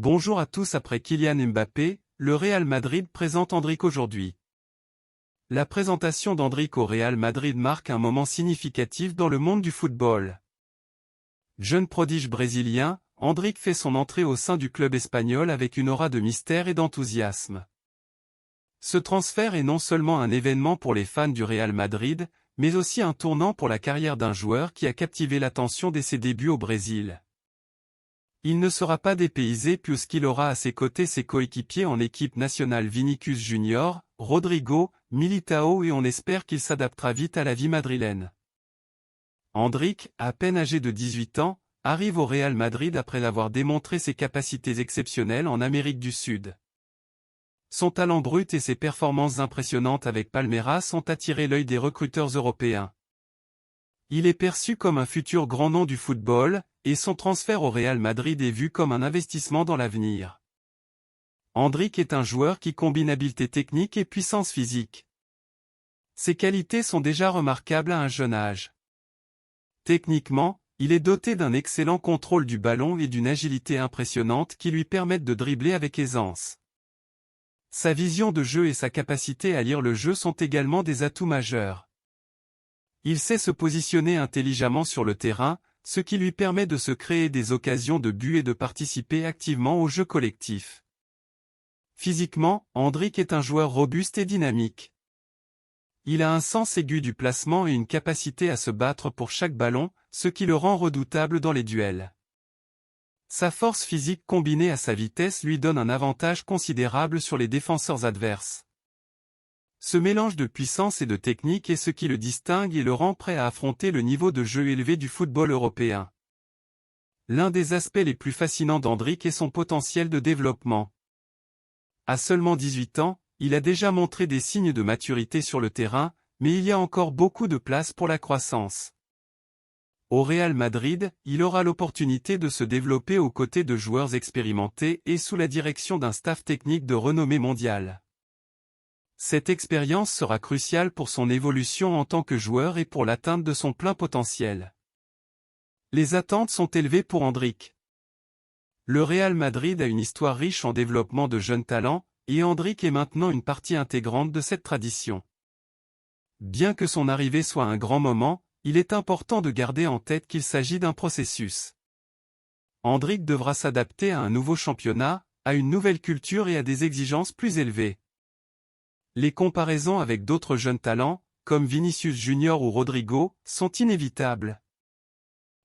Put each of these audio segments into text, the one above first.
Bonjour à tous. Après Kylian Mbappé, le Real Madrid présente Endrick aujourd'hui. La présentation d'Endrick au Real Madrid marque un moment significatif dans le monde du football. Jeune prodige brésilien, Endrick fait son entrée au sein du club espagnol avec une aura de mystère et d'enthousiasme. Ce transfert est non seulement un événement pour les fans du Real Madrid, mais aussi un tournant pour la carrière d'un joueur qui a captivé l'attention dès ses débuts au Brésil. Il ne sera pas dépaysé puisqu'il aura à ses côtés ses coéquipiers en équipe nationale Vinícius Junior, Rodrigo, Militao et on espère qu'il s'adaptera vite à la vie madrilène. Endrick, à peine âgé de 18 ans, arrive au Real Madrid après avoir démontré ses capacités exceptionnelles en Amérique du Sud. Son talent brut et ses performances impressionnantes avec Palmeiras ont attiré l'œil des recruteurs européens. Il est perçu comme un futur grand nom du football, et son transfert au Real Madrid est vu comme un investissement dans l'avenir. Endrick est un joueur qui combine habileté technique et puissance physique. Ses qualités sont déjà remarquables à un jeune âge. Techniquement, il est doté d'un excellent contrôle du ballon et d'une agilité impressionnante qui lui permettent de dribbler avec aisance. Sa vision de jeu et sa capacité à lire le jeu sont également des atouts majeurs. Il sait se positionner intelligemment sur le terrain, ce qui lui permet de se créer des occasions de but et de participer activement au jeu collectif. Physiquement, Endrick est un joueur robuste et dynamique. Il a un sens aigu du placement et une capacité à se battre pour chaque ballon, ce qui le rend redoutable dans les duels. Sa force physique combinée à sa vitesse lui donne un avantage considérable sur les défenseurs adverses. Ce mélange de puissance et de technique est ce qui le distingue et le rend prêt à affronter le niveau de jeu élevé du football européen. L'un des aspects les plus fascinants d'Endrick est son potentiel de développement. À seulement 18 ans, il a déjà montré des signes de maturité sur le terrain, mais il y a encore beaucoup de place pour la croissance. Au Real Madrid, il aura l'opportunité de se développer aux côtés de joueurs expérimentés et sous la direction d'un staff technique de renommée mondiale. Cette expérience sera cruciale pour son évolution en tant que joueur et pour l'atteinte de son plein potentiel. Les attentes sont élevées pour Endrick. Le Real Madrid a une histoire riche en développement de jeunes talents, et Endrick est maintenant une partie intégrante de cette tradition. Bien que son arrivée soit un grand moment, il est important de garder en tête qu'il s'agit d'un processus. Endrick devra s'adapter à un nouveau championnat, à une nouvelle culture et à des exigences plus élevées. Les comparaisons avec d'autres jeunes talents, comme Vinícius Junior ou Rodrigo, sont inévitables.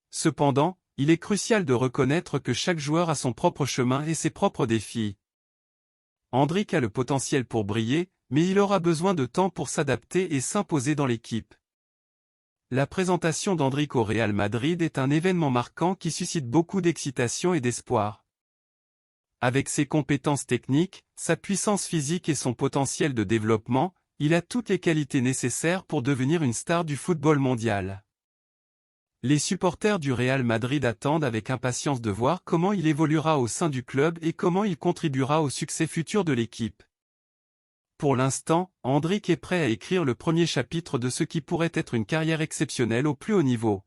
Cependant, il est crucial de reconnaître que chaque joueur a son propre chemin et ses propres défis. Endrick a le potentiel pour briller, mais il aura besoin de temps pour s'adapter et s'imposer dans l'équipe. La présentation d'Endrick au Real Madrid est un événement marquant qui suscite beaucoup d'excitation et d'espoir. Avec ses compétences techniques, sa puissance physique et son potentiel de développement, il a toutes les qualités nécessaires pour devenir une star du football mondial. Les supporters du Real Madrid attendent avec impatience de voir comment il évoluera au sein du club et comment il contribuera au succès futur de l'équipe. Pour l'instant, Endrick est prêt à écrire le premier chapitre de ce qui pourrait être une carrière exceptionnelle au plus haut niveau.